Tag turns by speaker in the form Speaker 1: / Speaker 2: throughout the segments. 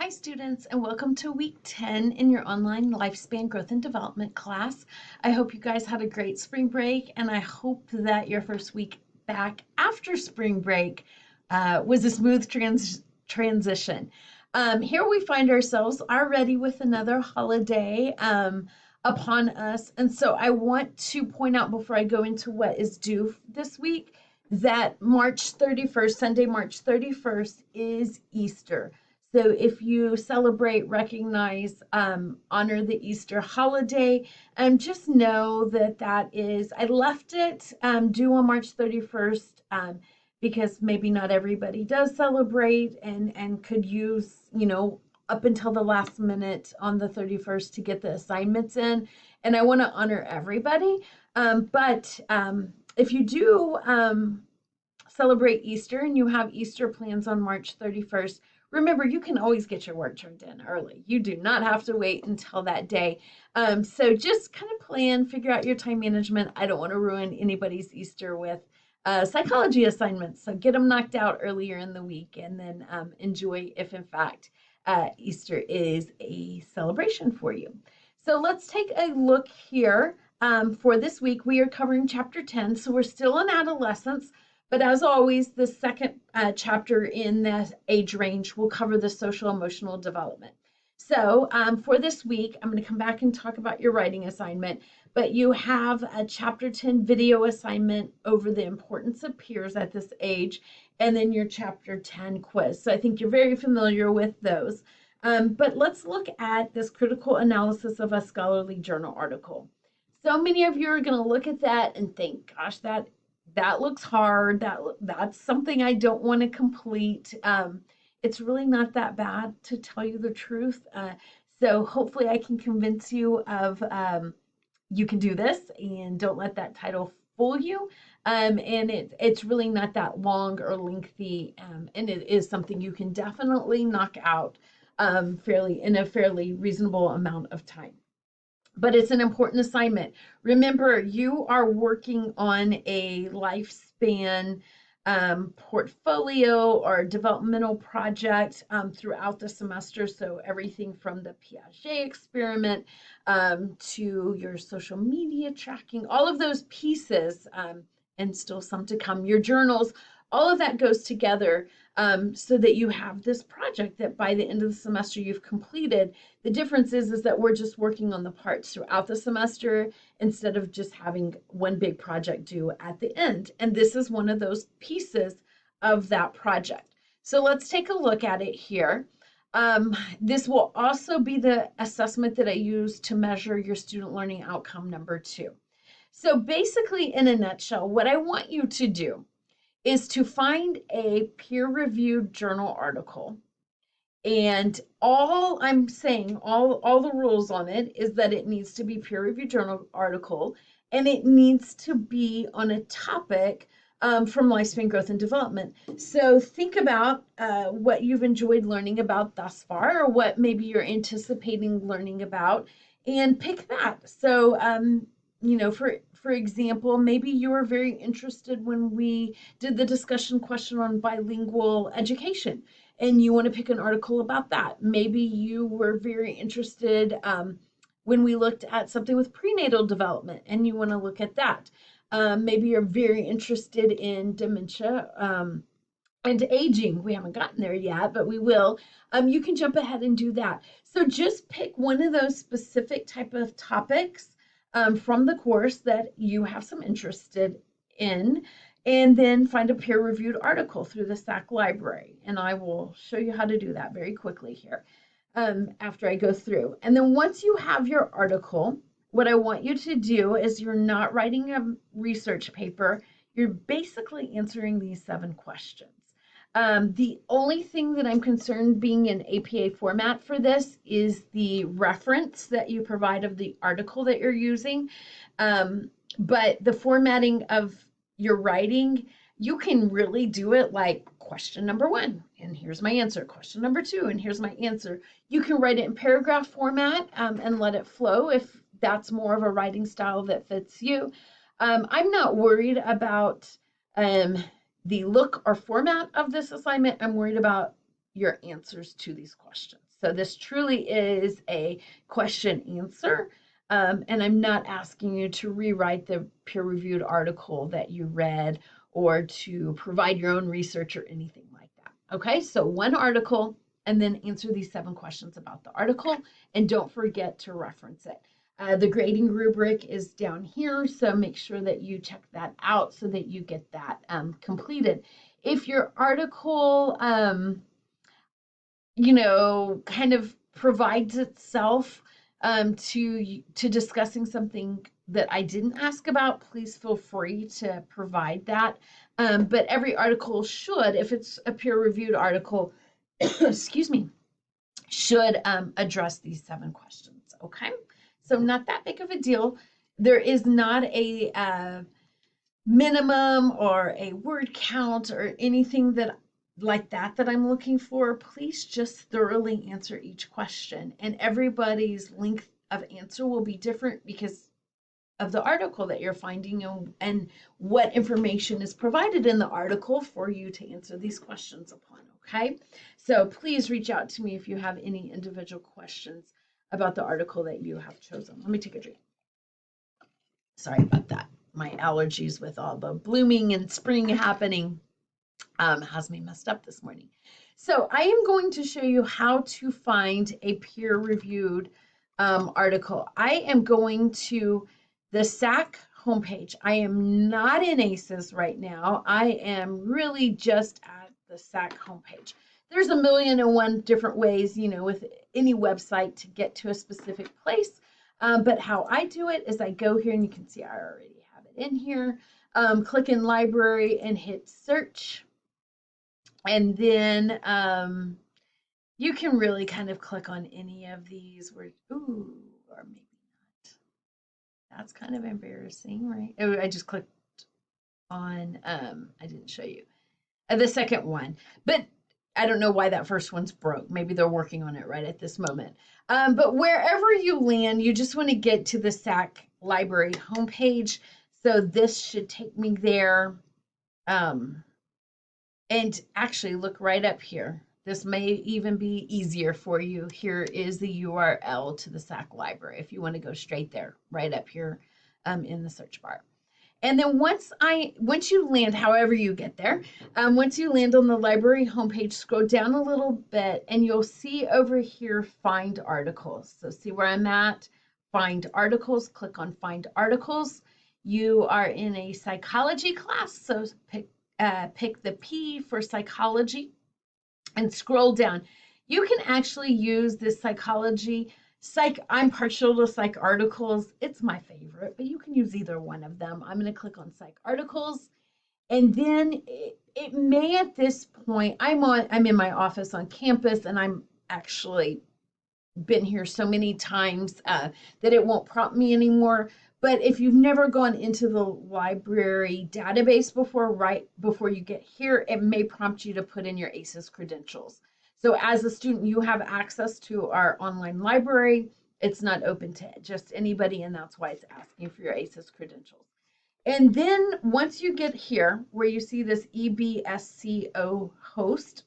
Speaker 1: Hi students, and welcome to week 10 in your online lifespan growth and development class. I hope you guys had a great spring break, and I hope that your first week back after spring break was a smooth transition. Here we find ourselves already with another holiday upon us, and so I want to point out before I go into what is due this week that March 31st, Sunday, March 31st is Easter. So if you celebrate, recognize, honor the Easter holiday, just know that that is, I left it due on March 31st because maybe not everybody does celebrate and could use, up until the last minute on the 31st to get the assignments in. And I want to honor everybody. But if you do celebrate Easter and you have Easter plans on March 31st, remember, you can always get your work turned in early. You do not have to wait until that day. So just kind of plan, figure out your time management. I don't want to ruin anybody's Easter with psychology assignments. So get them knocked out earlier in the week and then enjoy if, in fact, Easter is a celebration for you. So let's take a look here. For this week, we are covering chapter 10. So we're still in adolescence. But as always, the second chapter in the age range will cover the social emotional development. So for this week, I'm going to come back and talk about your writing assignment, but you have a chapter 10 video assignment over the importance of peers at this age, and then your chapter 10 quiz. So I think you're very familiar with those. But let's look at this critical analysis of a scholarly journal article. So many of you are going to look at that and think, gosh, that looks hard. That's something I don't want to complete. It's really not that bad, to tell you the truth. So hopefully I can convince you of you can do this, and don't let that title fool you. And it's really not that long or lengthy, and it is something you can definitely knock out in a fairly reasonable amount of time. But it's an important assignment. Remember, you are working on a lifespan portfolio or developmental project throughout the semester. So everything from the Piaget experiment to your social media tracking, all of those pieces, and still some to come, your journals, all of that goes together so that you have this project that by the end of the semester you've completed. The difference is that we're just working on the parts throughout the semester instead of just having one big project due at the end. And this is one of those pieces of that project. So let's take a look at it here. This will also be the assessment that I use to measure your student learning outcome number 2. So basically, in a nutshell, what I want you to do is to find a peer-reviewed journal article. And all I'm saying, all the rules on it is that it needs to be peer-reviewed journal article, and it needs to be on a topic from lifespan growth and development. So think about what you've enjoyed learning about thus far, or what maybe you're anticipating learning about, and pick that. So for example, maybe you were very interested when we did the discussion question on bilingual education, and you want to pick an article about that. Maybe you were very interested when we looked at something with prenatal development, and you want to look at that. Maybe you're very interested in dementia and aging. We haven't gotten there yet, but we will. You can jump ahead and do that. So just pick one of those specific type of topics from the course that you have some interest in, and then find a peer-reviewed article through the SAC library. And I will show you how to do that very quickly here after I go through. And then once you have your article, what I want you to do is, you're not writing a research paper, you're basically answering these 7 questions. The only thing that I'm concerned being in APA format for this is the reference that you provide of the article that you're using. But the formatting of your writing, you can really do it like question number 1, and here's my answer. Question number 2, and here's my answer. You can write it in paragraph format and let it flow if that's more of a writing style that fits you. I'm not worried about the look or format of this assignment. I'm worried about your answers to these questions. So this truly is a question answer. And I'm not asking you to rewrite the peer-reviewed article that you read or to provide your own research or anything like that. Okay, so one article and then answer these 7 questions about the article, and don't forget to reference it. The grading rubric is down here, so make sure that you check that out so that you get that completed. If your article, kind of provides itself to discussing something that I didn't ask about, please feel free to provide that. But every article should, if it's a peer-reviewed article, excuse me, should address these 7 questions. Okay, so not that big of a deal. There is not a minimum or a word count or anything that like that I'm looking for. Please just thoroughly answer each question, and everybody's length of answer will be different because of the article that you're finding and what information is provided in the article for you to answer these questions upon. Okay, so please reach out to me if you have any individual questions about the article that you have chosen. Let me take a drink. Sorry about that. My allergies with all the blooming and spring happening has me messed up this morning. So I am going to show you how to find a peer-reviewed article. I am going to the SAC homepage. I am not in ACES right now. I am really just at the SAC homepage. There's 1,000,001 different ways, with any website to get to a specific place. But how I do it is I go here, and you can see I already have it in here. Click in library and hit search. And then you can really kind of click on any of these or maybe not. That's kind of embarrassing, right? Oh, I just clicked on, I didn't show you the second one, but I don't know why that first one's broke. Maybe they're working on it right at this moment. But wherever you land, you just want to get to the SAC library homepage. So this should take me there. And actually look right up here. This may even be easier for you. Here is the URL to the SAC library if you want to go straight there, right up here in the search bar. And then once you land, however you get there, once you land on the library homepage, scroll down a little bit and you'll see over here, Find Articles. So see where I'm at? Find Articles, click on Find Articles. You are in a psychology class, so pick the P for psychology and scroll down. You can actually use this psychology. I'm partial to psych articles. It's my favorite, but you can use either one of them. I'm going to click on psych articles. And then it may at this point, I'm in my office on campus, and I'm actually been here so many times that it won't prompt me anymore. But if you've never gone into the library database before, right before you get here, it may prompt you to put in your ACES credentials. So as a student, you have access to our online library. It's not open to just anybody, and that's why it's asking for your ACES credentials. And then once you get here, where you see this EBSCO host,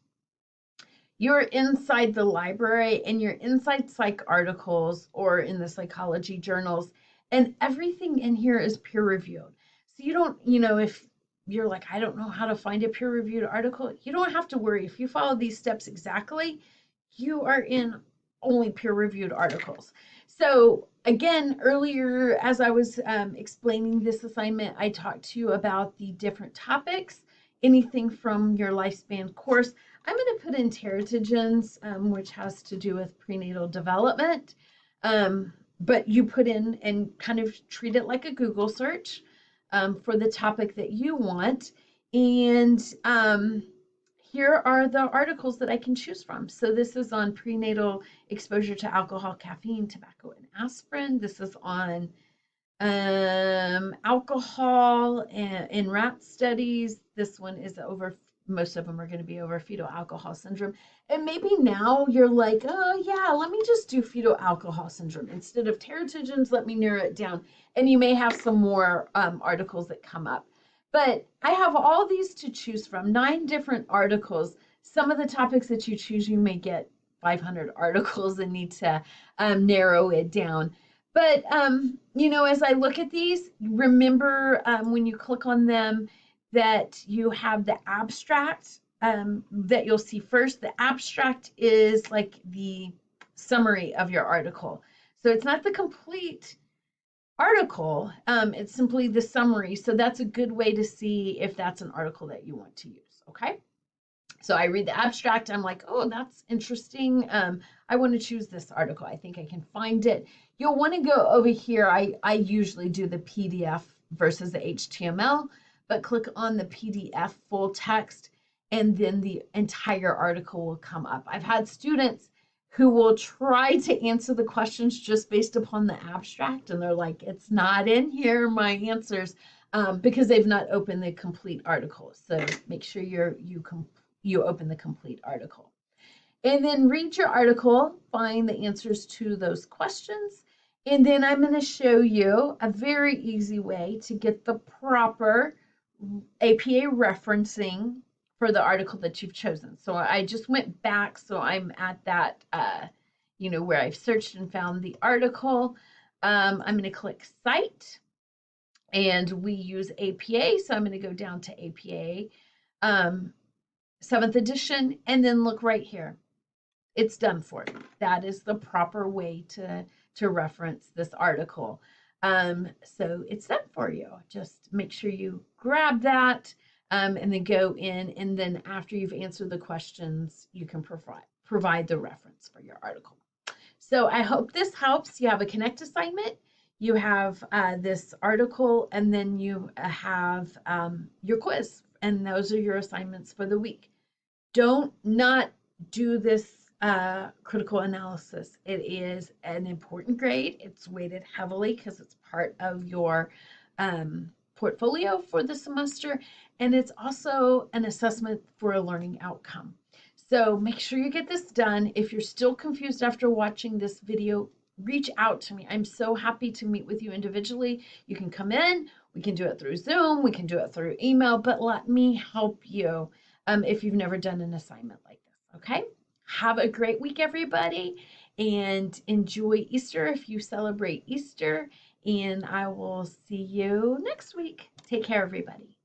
Speaker 1: you're inside the library and you're inside psych articles or in the psychology journals, and everything in here is peer reviewed. So you don't, if you're like, I don't know how to find a peer reviewed article, you don't have to worry. If you follow these steps exactly, you are in only peer reviewed articles. So again, earlier, as I was explaining this assignment, I talked to you about the different topics, anything from your lifespan course. I'm going to put in teratogens, which has to do with prenatal development. But you put in and kind of treat it like a Google search for the topic that you want. And here are the articles that I can choose from. So this is on prenatal exposure to alcohol, caffeine, tobacco, and aspirin. This is on alcohol in rat studies. This one is most of them are going to over fetal alcohol syndrome. And maybe now you're like, oh yeah, let me just do fetal alcohol syndrome. Instead of teratogens, let me narrow it down. And you may have some more articles that come up. But I have all these to choose from, 9 different articles. Some of the topics that you choose, you may get 500 articles and need to narrow it down. But, you know, as I look at these, remember when you click on them that you have the abstract that you'll see first. The abstract is like the summary of your article. So it's not the complete article, it's simply the summary. So that's a good way to see if that's an article that you want to use, okay? So I read the abstract, I'm like, oh, that's interesting. I want to choose this article. I think I can find it. You'll want to go over here. I usually do the PDF versus the HTML, but click on the PDF full text and then the entire article will come up. I've had students who will try to answer the questions just based upon the abstract, and they're like, it's not in here, my answers, because they've not opened the complete article. So make sure you open the complete article. And then read your article, find the answers to those questions. And then I'm going to show you a very easy way to get the proper APA referencing for the article that you've chosen. So I just went back, so I'm at that, you know, where I've searched and found the article. I'm going to click Cite, and we use APA, so I'm going to go down to APA. 7th edition, and then look right here. It's done for you. That is the proper way to reference this article. So it's done for you. Just make sure you grab that and then go in, and then after you've answered the questions, you can provide the reference for your article. So I hope this helps. You have a Connect assignment, you have this article, and then you have your quiz, and those are your assignments for the week. Don't not do this critical analysis. It is an important grade. It's weighted heavily because it's part of your portfolio for the semester, and it's also an assessment for a learning outcome. So make sure you get this done. If you're still confused after watching this video, reach out to me. I'm so happy to meet with you individually. You can come in, we can do it through Zoom, we can do it through email, but let me help you if you've never done an assignment like this, okay? Have a great week, everybody, and enjoy Easter if you celebrate Easter, and I will see you next week. Take care, everybody.